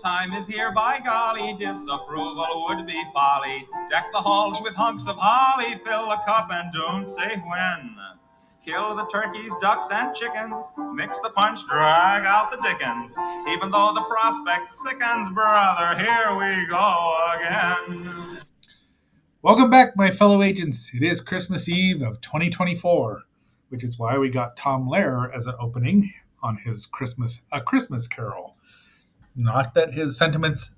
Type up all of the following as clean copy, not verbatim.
time is here, by golly, disapproval would be folly. Deck the halls with hunks of holly, fill a cup and don't say when. Kill the turkeys, ducks, and chickens, mix the punch, drag out the dickens. Even though the prospect sickens, brother, here we go again. Welcome back, my fellow agents. It is Christmas Eve of 2024, which is why we got Tom Lehrer as an opening on his A Christmas Carol. Not that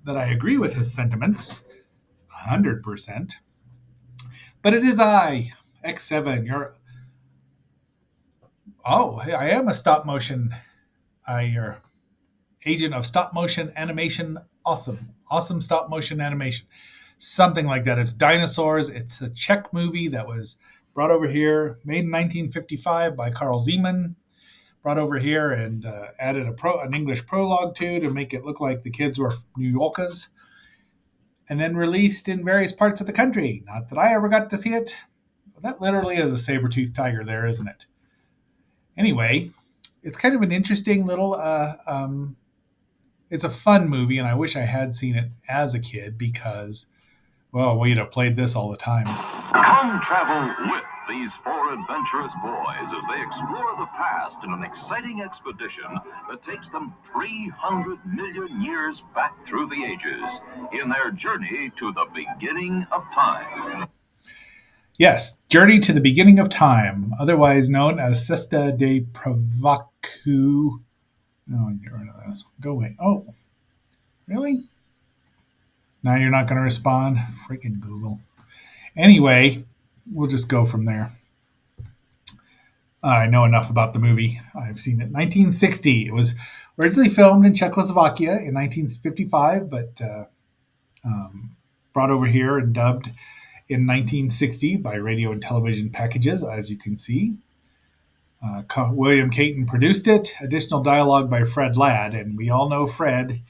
I agree with his sentiments, 100%, but it is I, X7, hey, I am a stop motion, your agent of stop motion animation. Awesome stop motion animation. Something like that. It's dinosaurs. It's a Czech movie that was brought over here, made in 1955 by Carl Zeman. Brought over here and added an English prologue to make it look like the kids were New Yorkers, and then released in various parts of the country. Not that I ever got to see it. But that literally is a saber-toothed tiger there, isn't it? Anyway, it's kind of an interesting little. It's a fun movie, and I wish I had seen it as a kid because, well, we'd have played this all the time. Come travel with these four adventurous boys as they explore the past in an exciting expedition that takes them 300 million years back through the ages in their journey to the beginning of time. Yes, Journey to the Beginning of Time, otherwise known as Cesta de Provacu. No, get rid of this. Go away. Oh, really? Now you're not going to respond? Freaking Google. Anyway, we'll just go from there. I know enough about the movie. I've seen it. 1960. It was originally filmed in Czechoslovakia in 1955, but brought over here and dubbed in 1960 by Radio and Television Packages, as you can see. William Caton produced it. Additional dialogue by Fred Ladd, and we all know Fred.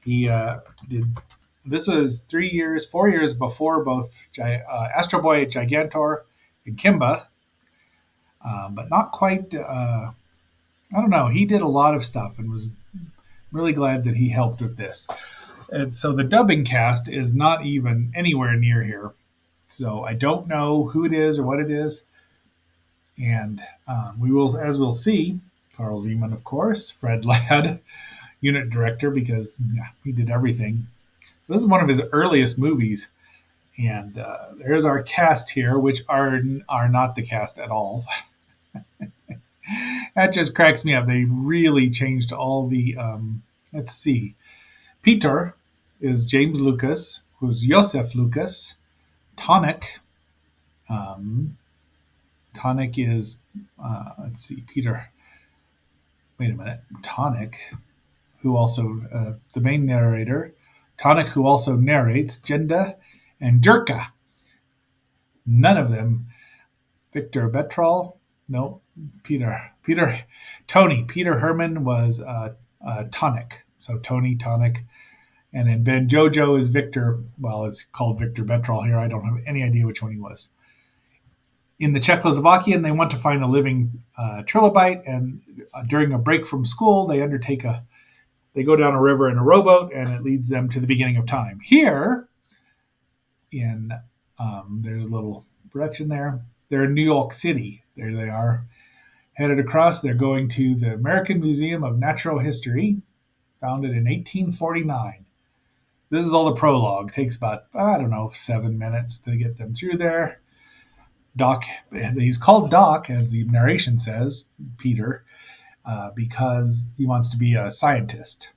He did. This was 4 years before both Astro Boy, Gigantor, and Kimba, but not quite. I don't know. He did a lot of stuff and was really glad that he helped with this. And so the dubbing cast is not even anywhere near here. So I don't know who it is or what it is. And we will, as we'll see, Carl Zeman, of course, Fred Ladd, unit director, because he did everything. So this is one of his earliest movies. And there's our cast here, which are not the cast at all. That just cracks me up. They really changed all the. Let's see. Peter is James Lucas, who's Josef Lucas. Tonic. Tonic is. Let's see. Peter. Wait a minute. Tonic, who also the main narrator. Tonic, who also narrates. Jenda and Durka. None of them. Victor Betrol. No. Tony. Peter Herman was Tonic. So Tony, Tonic. And then Ben Jojo is Victor. Well, it's called Victor Betrol here. I don't have any idea which one he was. In the Czechoslovakian, they want to find a living trilobite. And during a break from school, they go down a river in a rowboat, and it leads them to the beginning of time. Here, there's a little production there. They're in New York City. There they are. Headed across, they're going to the American Museum of Natural History, founded in 1849. This is all the prologue. Takes about, 7 minutes to get them through there. Doc, he's called Doc, as the narration says, Peter, because he wants to be a scientist.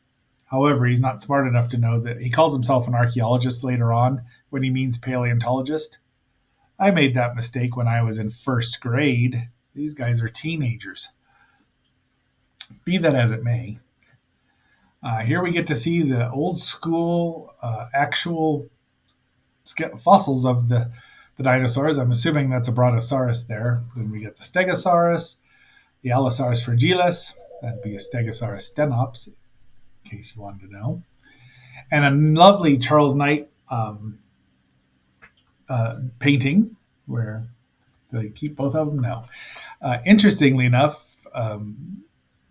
However, he's not smart enough to know that he calls himself an archaeologist later on when he means paleontologist. I made that mistake when I was in first grade. These guys are teenagers. Be that as it may. Here we get to see the old school actual fossils of the dinosaurs. I'm assuming that's a Brontosaurus there. Then we get the Stegosaurus, the Allosaurus fragilis. That'd be a Stegosaurus stenops, in case you wanted to know. And a lovely Charles Knight painting where do they keep both of them? No. Interestingly enough,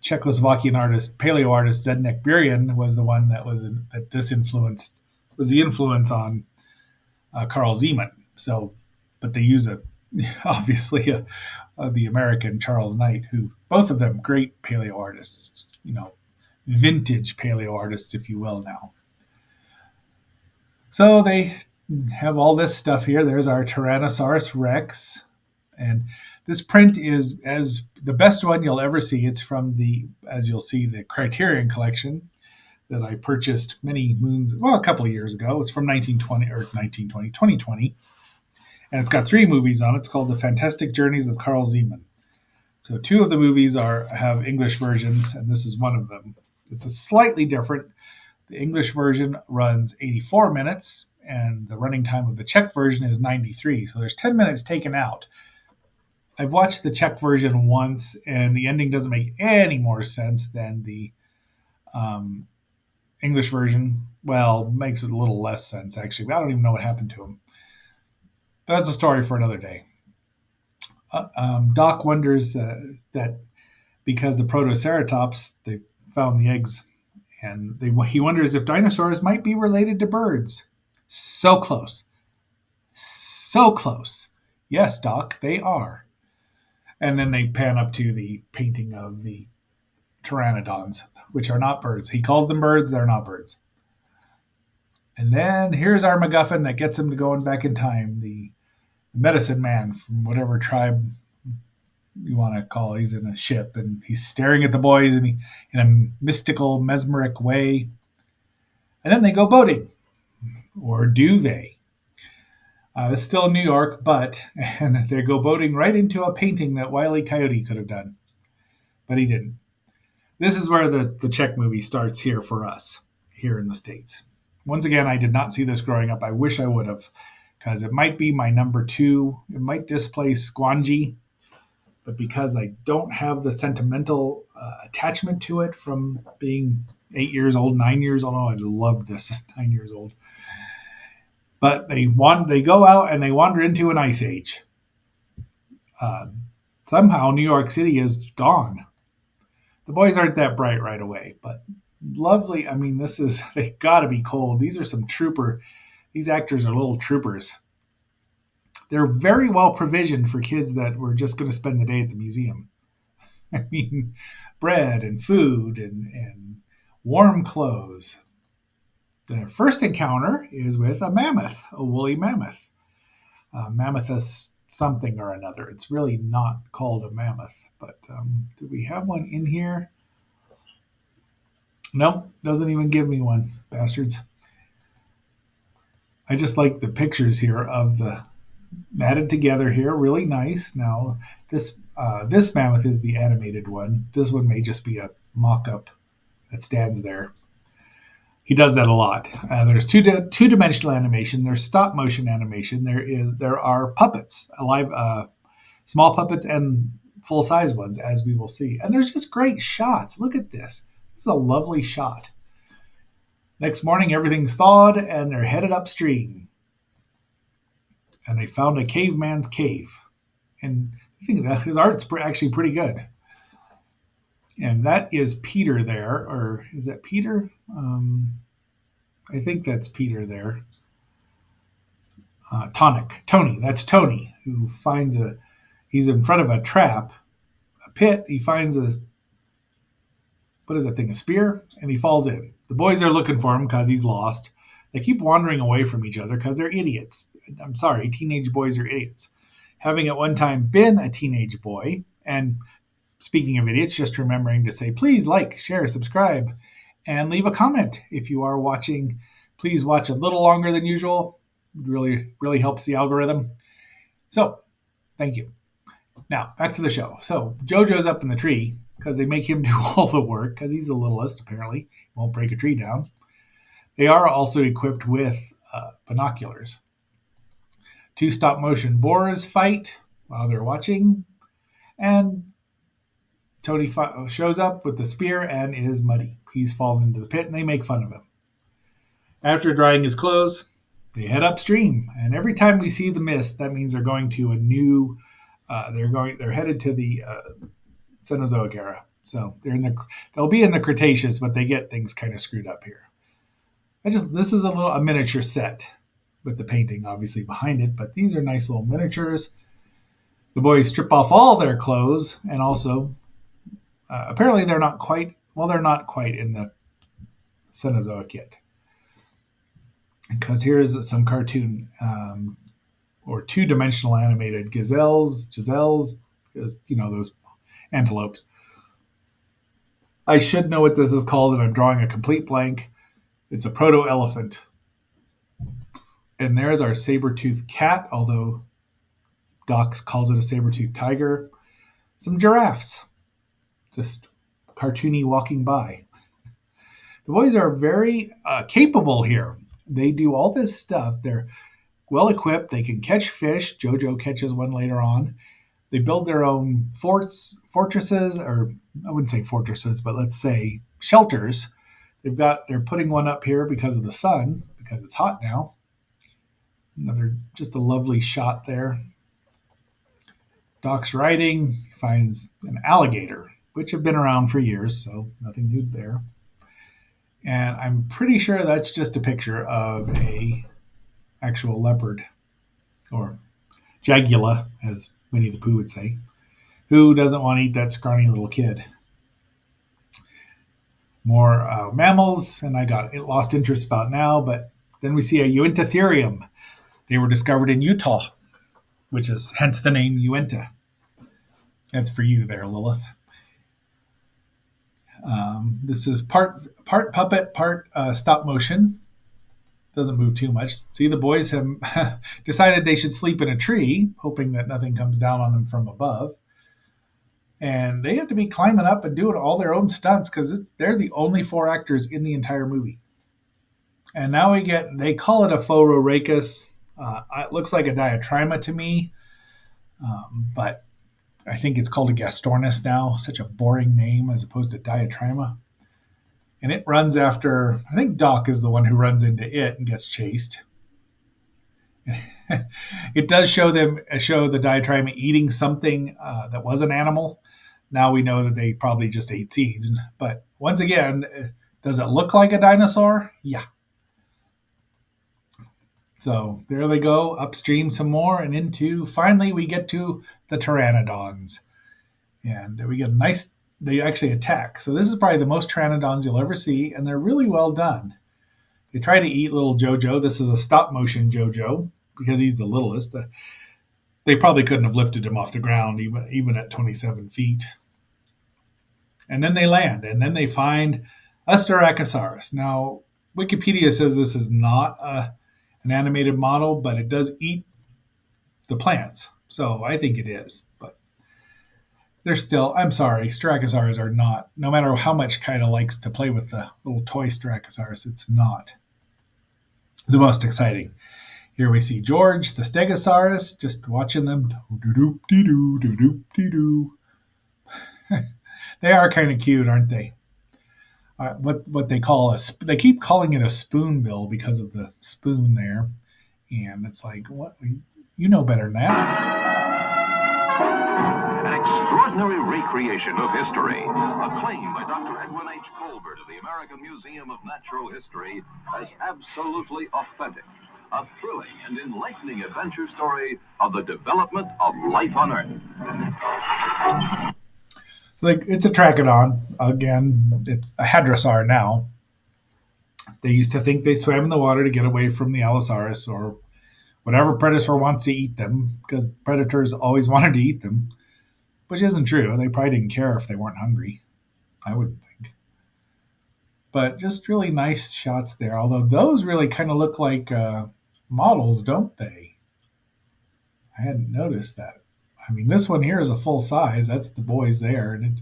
Czechoslovakian artist, paleo artist Zdeněk Burian was the one that this influenced was the influence on Carl Zeman. So, but they use obviously the American Charles Knight, who both of them great paleo artists, vintage paleo artists, if you will. Now, so they have all this stuff here. There's our Tyrannosaurus Rex, and this print is as the best one you'll ever see. It's from as you'll see, the Criterion collection that I purchased a couple of years ago. It's from 2020, and it's got 3 movies on it. It's called The Fantastic Journeys of Carl Zeman. So 2 of the movies have English versions, and this is one of them. It's a slightly different. The English version runs 84 minutes, and the running time of the Czech version is 93. So there's 10 minutes taken out. I've watched the Czech version once, and the ending doesn't make any more sense than the English version. Well, makes it a little less sense, actually. I don't even know what happened to him. But that's a story for another day. Doc wonders that because the Protoceratops, they found the eggs, and he wonders if dinosaurs might be related to birds. So close. So close. Yes, Doc, they are. And then they pan up to the painting of the pteranodons, which are not birds. He calls them birds, they're not birds. And then here's our MacGuffin that gets him to going back in time, the medicine man from whatever tribe you want to call it. He's in a ship, and he's staring at the boys in a mystical, mesmeric way. And then they go boating. Or do they? It's still in New York, and they go boating right into a painting that Wile E. Coyote could have done. But he didn't. This is where the Czech movie starts here for us, here in the States. Once again, I did not see this growing up. I wish I would have, because it might be my number 2. It might displace Squangy, but because I don't have the sentimental attachment to it from being 8 years old, 9 years old. Oh, I loved this 9 years old. But they go out and they wander into an ice age. Somehow New York City is gone. The boys aren't that bright right away, but lovely. I mean, they gotta be cold. These actors are little troopers. They're very well provisioned for kids that were just going to spend the day at the museum. I mean, bread and food and warm clothes. The first encounter is with a mammoth, a woolly mammoth. Mammothus something or another. It's really not called a mammoth, but do we have one in here? Nope, doesn't even give me one, bastards. I just like the pictures here of the added together here, really nice. Now, this mammoth is the animated one. This one may just be a mock-up that stands there. He does that a lot. There's two-dimensional animation. There's stop-motion animation. There are puppets, small puppets and full-size ones, as we will see. And there's just great shots. Look at this. This is a lovely shot. Next morning, everything's thawed, and they're headed upstream. And they found a caveman's cave. And I think that his art's actually pretty good. And that is Peter there. Or is that Peter? I think that's Peter there. Tony. That's Tony, who he's in front of a trap, a pit. He finds what is that thing, a spear? And he falls in. The boys are looking for him because he's lost. They keep wandering away from each other because they're idiots. I'm sorry, teenage boys are idiots. Having at one time been a teenage boy, and speaking of idiots, just remembering to say, please like, share, subscribe, and leave a comment. If you are watching, please watch a little longer than usual. It really, really helps the algorithm. So, thank you. Now, back to the show. So, JoJo's up in the tree because they make him do all the work because he's the littlest, apparently. He won't break a tree down. They are also equipped with binoculars. 2 stop-motion boars fight while they're watching, and Tony shows up with the spear and is muddy. He's fallen into the pit, and they make fun of him. After drying his clothes, they head upstream, and every time we see the mist, that means they're going to a new. They're headed to the Cenozoic era. So they'll be in the Cretaceous, but they get things kind of screwed up here. This is a miniature set with the painting obviously behind it, but these are nice little miniatures. The boys strip off all their clothes, and also apparently they're not quite in the Cenozoic yet, because here's some cartoon or two-dimensional animated gazelles, those antelopes. I should know what this is called, and I'm drawing a complete blank. It's a proto-elephant. And there's our saber-toothed cat, although Doc calls it a saber-toothed tiger. Some giraffes, just cartoony walking by. The boys are very capable here. They do all this stuff. They're well equipped. They can catch fish. JoJo catches one later on. They build their own fortresses, or I wouldn't say fortresses, but let's say shelters. They're putting one up here because of the sun, because it's hot now. Another just a lovely shot there. Doc's riding, finds an alligator, which have been around for years, so nothing new there. And I'm pretty sure that's just a picture of a actual leopard, or jagula, as Winnie the Pooh would say. Who doesn't want to eat that scrawny little kid? More mammals, and I got lost interest about now, but then we see a Uintatherium. They were discovered in Utah, which is hence the name Uinta. That's for you there, Lilith. This is part puppet, part stop motion. Doesn't move too much. See, the boys have decided they should sleep in a tree, hoping that nothing comes down on them from above. And they have to be climbing up and doing all their own stunts because they're the only four actors in the entire movie. And now they call it a Phororhacus. It looks like a diatrima to me, but I think it's called a Gastornis now. Such a boring name as opposed to diatrima. And it runs after, I think Doc is the one who runs into it and gets chased. It does show the diatrima eating something that was an animal. Now we know that they probably just ate seeds. But once again, does it look like a dinosaur? Yeah. So there they go, upstream some more, and finally we get to the pteranodons. And we get they actually attack. So this is probably the most pteranodons you'll ever see, and they're really well done. They try to eat little JoJo. This is a stop motion JoJo because he's the littlest. They probably couldn't have lifted him off the ground even at 27 feet. And then they land, and then they find a Styracosaurus. Now, Wikipedia says this is not an animated model, but it does eat the plants. So I think it is. But they're still, I'm sorry, Styracosaurus are not, no matter how much Kaida likes to play with the little toy Styracosaurus, it's not the most exciting. Here we see George, the Stegosaurus, just watching them. They are kind of cute, aren't they? What they keep calling it a spoonbill because of the spoon there, and it's like, what, you know better than that. An extraordinary recreation of history, acclaimed by Dr. Edwin H. Colbert of the American Museum of Natural History as absolutely authentic. A thrilling and enlightening adventure story of the development of life on Earth. So it's a Trachodon. Again, it's a Hadrosaur now. They used to think they swam in the water to get away from the Allosaurus or whatever predator wants to eat them, because predators always wanted to eat them, which isn't true. They probably didn't care if they weren't hungry, I would think. But just really nice shots there, although those really kind of look like models, don't they? I hadn't noticed that. I mean, this one here is a full size. That's the boys there, and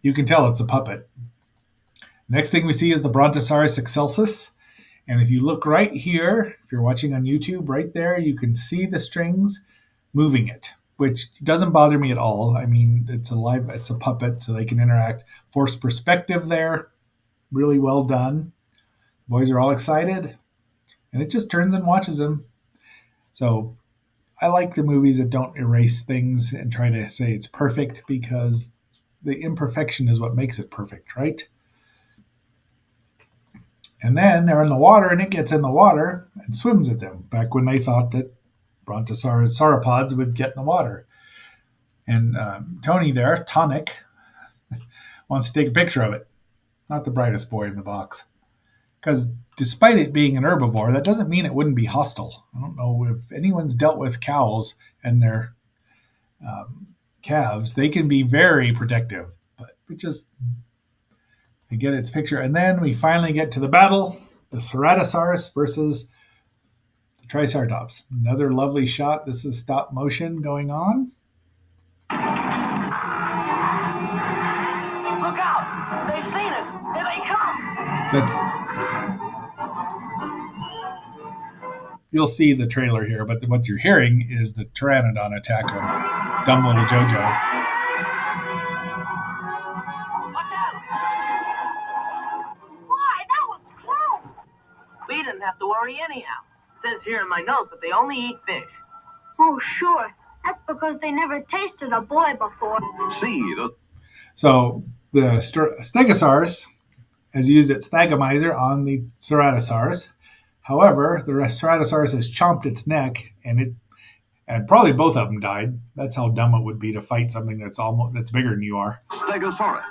you can tell it's a puppet. Next thing we see is the Brontosaurus excelsus. And if you look right here, if you're watching on YouTube, right there, you can see the strings moving it, which doesn't bother me at all. I mean, it's a puppet, so they can interact. Forced perspective there, really well done. Boys are all excited, and it just turns and watches them. So I like the movies that don't erase things and try to say it's perfect, because the imperfection is what makes it perfect, right? And then they're in the water, and it gets in the water and swims at them. Back when they thought that brontosaurus sauropods would get in the water, and Tony there, Tonic, wants to take a picture of it. Not the brightest boy in the box, because despite it being an herbivore, that doesn't mean it wouldn't be hostile. I don't know if anyone's dealt with cows and their calves; they can be very protective. But we just get its picture, and then we finally get to the battle: the Ceratosaurus versus the Triceratops. Another lovely shot. This is stop motion going on. Look out! They've seen us! Here they come! That's You'll see the trailer here, but what you're hearing is the pteranodon attack on dumb little Jojo. Watch out! Why, that was close! We didn't have to worry anyhow. It says here in my notes that they only eat fish. Oh, sure. That's because they never tasted a boy before. See the So the Stegosaurus has used its Thagomizer on the Ceratosaurus. However, the Ceratosaurus has chomped its neck, and probably both of them died. That's how dumb it would be to fight something that's bigger than you are. Stegosaurus,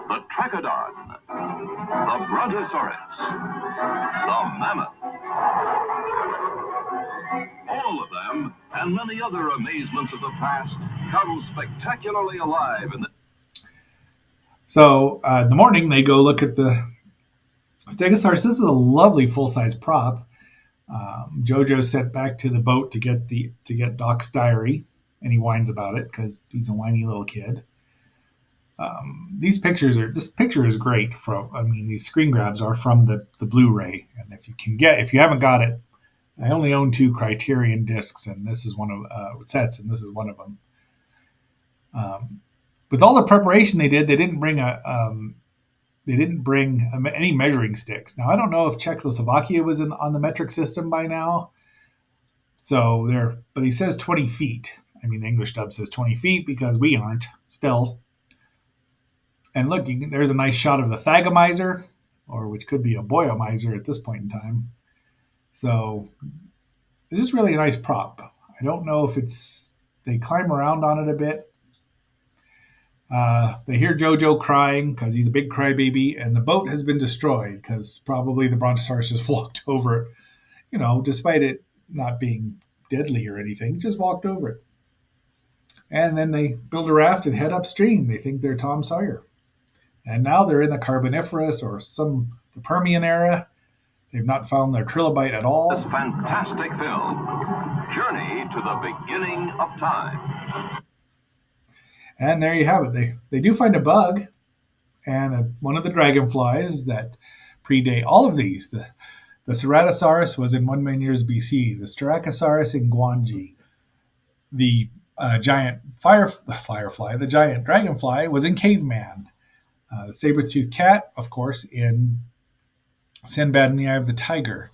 the Trachodon, the Brontosaurus, the Mammoth. All of them, and many other amazements of the past, come spectacularly alive in the So in the morning, they go look at the Stegosaurus. This is a lovely full-size prop. Jojo's sent back to the boat to get Doc's diary, and he whines about it because he's a whiny little kid. This picture is great. These screen grabs are from the Blu-ray, and if you haven't got it, I only own 2 Criterion discs, and this is one of sets, and this is one of them. With all the preparation they did, they didn't bring any measuring sticks. Now I don't know if Czechoslovakia was on the metric system by now. But he says 20 feet. I mean, the English dub says 20 feet because we aren't still. And look, there's a nice shot of the Thagomizer, or which could be a Boyomizer at this point in time. So this is really a nice prop. I don't know if they climb around on it a bit. They hear Jojo crying because he's a big crybaby, and the boat has been destroyed because probably the Brontosaurus just walked over it, despite it not being deadly or anything, just walked over it. And then they build a raft and head upstream. They think they're Tom Sawyer. And now they're in the Carboniferous or the Permian era. They've not found their trilobite at all. this fantastic film, Journey to the Beginning of Time. And there you have it. They do find a bug and one of the dragonflies that predate all of these. The Ceratosaurus was in 1 million years BC. The Styracosaurus in Guangxi. The giant firefly, the giant dragonfly, was in Caveman. The saber-toothed cat, of course, in Sinbad and the Eye of the Tiger.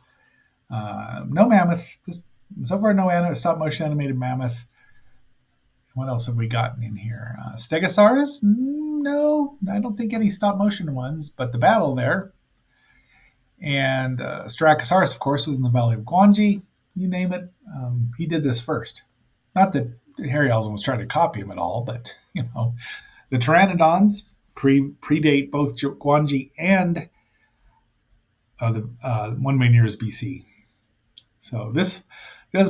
No mammoth. So far, no stop-motion animated mammoth. What else have we gotten in here? Stegosaurus? No, I don't think any stop-motion ones, but the battle there. And Styracosaurus, of course, was in the Valley of Guangxi. You name it, he did this first. Not that Harryhausen was trying to copy him at all, but, the pteranodons predate both Guangxi and the 1 million years BC. So this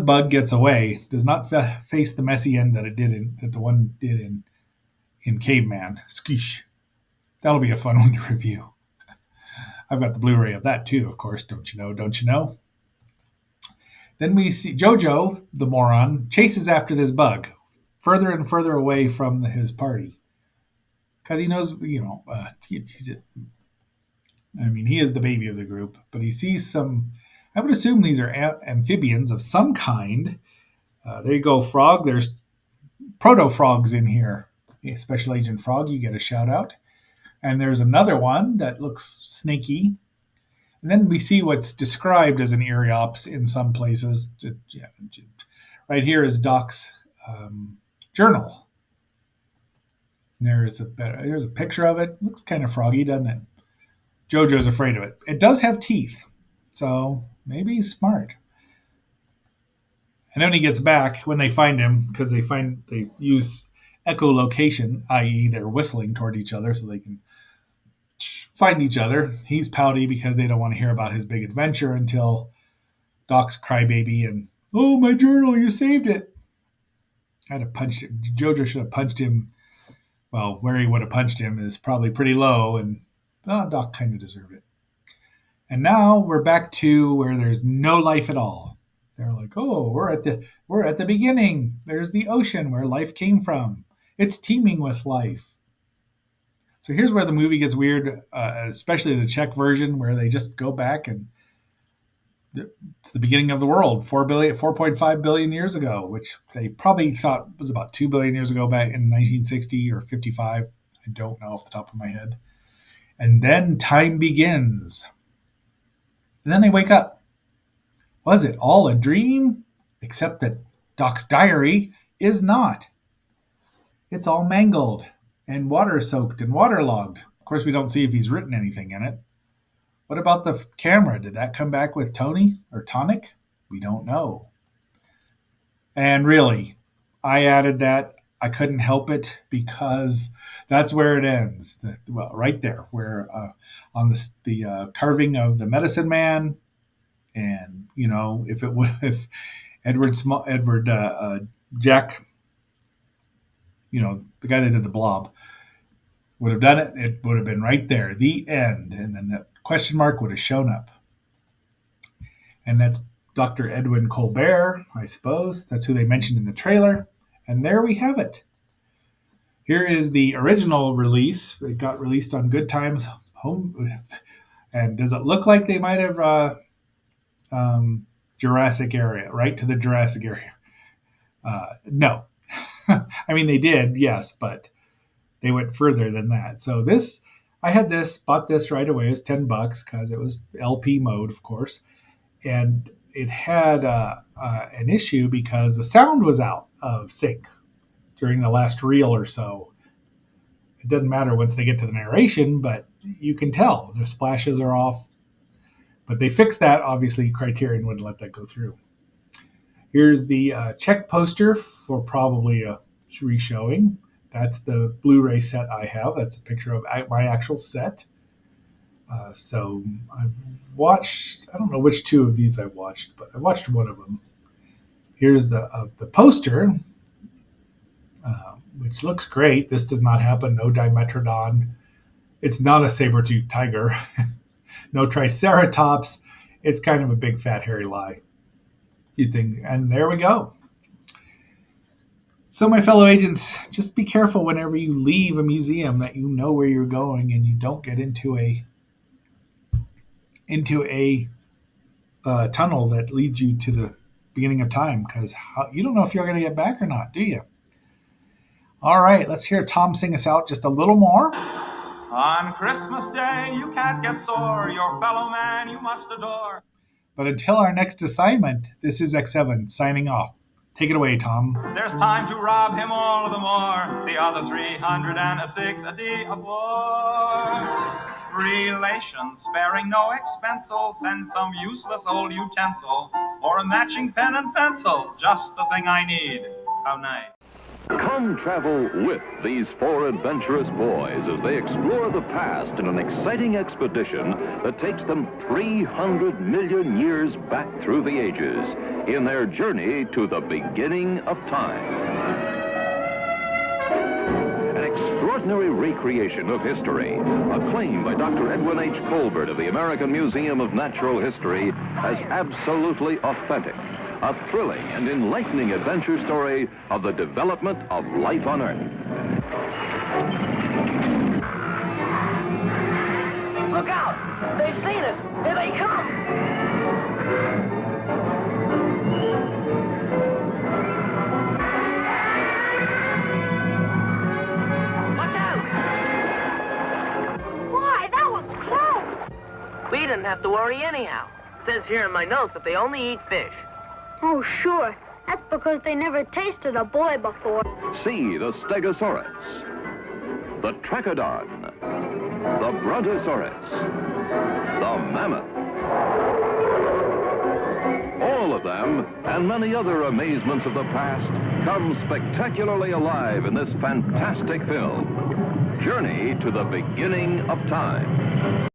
bug gets away, does not face the messy end that the one did in Caveman. Skish. That'll be a fun one to review. I've got the Blu-ray of that too, of course. Don't you know? Then we see Jojo, the moron, chases after this bug, further and further away from his party, because he knows, he is the baby of the group. But he sees some. I would assume these are amphibians of some kind. There you go, Frog. There's proto-frogs in here. Special Agent Frog, you get a shout out. And there's another one that looks snaky. And then we see what's described as an Eriops in some places. Right here is Doc's journal. There's a picture of it. Looks kind of froggy, doesn't it? JoJo's afraid of it. It does have teeth, so maybe he's smart. And then he gets back when they find him, because they use echolocation, i.e., they're whistling toward each other so they can find each other. He's pouty because they don't want to hear about his big adventure until Doc's crybaby and, oh, my journal, you saved it. I had to punch him. JoJo should have punched him. Well, where he would have punched him is probably pretty low, and Doc kind of deserved it. And now we're back to where there's no life at all. They're like, oh, we're at the beginning. There's the ocean where life came from. It's teeming with life. So here's where the movie gets weird, especially the Czech version, where they just go back and it's the beginning of the world, 4.5 billion years ago, which they probably thought was about 2 billion years ago back in 1960 or 55. I don't know off the top of my head. And then time begins. And then they wake up. Was it all a dream? Except that Doc's diary is not. It's all mangled and water-soaked and waterlogged. Of course, we don't see if he's written anything in it. What about the camera? Did that come back with Tony or Tonic? We don't know. And really, I added that. I couldn't help it because that's where it ends. Well, right there, where on the carving of the Medicine Man, and if Edward Jack, the guy that did the Blob, would have done it, it would have been right there, the end, and then that question mark would have shown up. And that's Dr. Edwin Colbert, I suppose. That's who they mentioned in the trailer. And there we have it. Here is the original release. It got released on Good Times Home. And does it look like they might have Jurassic area, right to the Jurassic area? No. I mean, they did, yes, but they went further than that. So I bought this right away. It was $10 because it was LP mode, of course. And it had an issue because the sound was out of sync during the last reel or so. It doesn't matter once they get to the narration, but you can tell the splashes are off. But they fixed that. Obviously, Criterion wouldn't let that go through. Here's the Czech poster for probably a reshowing. That's the Blu-ray set I have. That's a picture of my actual set. So I've watched, I don't know which two of these I watched, but I watched one of them. Here's the poster, which looks great. This does not happen. No Dimetrodon. It's not a saber-toothed tiger. No Triceratops. It's kind of a big fat hairy lie. You'd think, and there we go. So my fellow agents, just be careful whenever you leave a museum that you know where you're going and you don't get into a tunnel that leads you to the beginning of time, because you don't know if you're going to get back or not, do you? All right, let's hear Tom sing us out just a little more. On Christmas Day, you can't get sore. Your fellow man you must adore. But until our next assignment, this is X7 signing off. Take it away, Tom. There's time to rob him all the more. The other 360 of war. Relations sparing no expense'll send some useless old utensil or a matching pen and pencil. Just the thing I need. How nice. Come travel with these four adventurous boys as they explore the past in an exciting expedition that takes them 300 million years back through the ages in their journey to the beginning of time. An extraordinary recreation of history, acclaimed by Dr. Edwin H. Colbert of the American Museum of Natural History as absolutely authentic. A thrilling and enlightening adventure story of the development of life on Earth. Look out! They've seen us! Here they come! Watch out! Why, that was close. We didn't have to worry anyhow. It says here in my notes that they only eat fish. Oh, sure. That's because they never tasted a boy before. See the Stegosaurus. the trachodon, the brontosaurus, the mammoth. All of them, and many other amazements of the past, come spectacularly alive in this fantastic film, Journey to the Beginning of Time.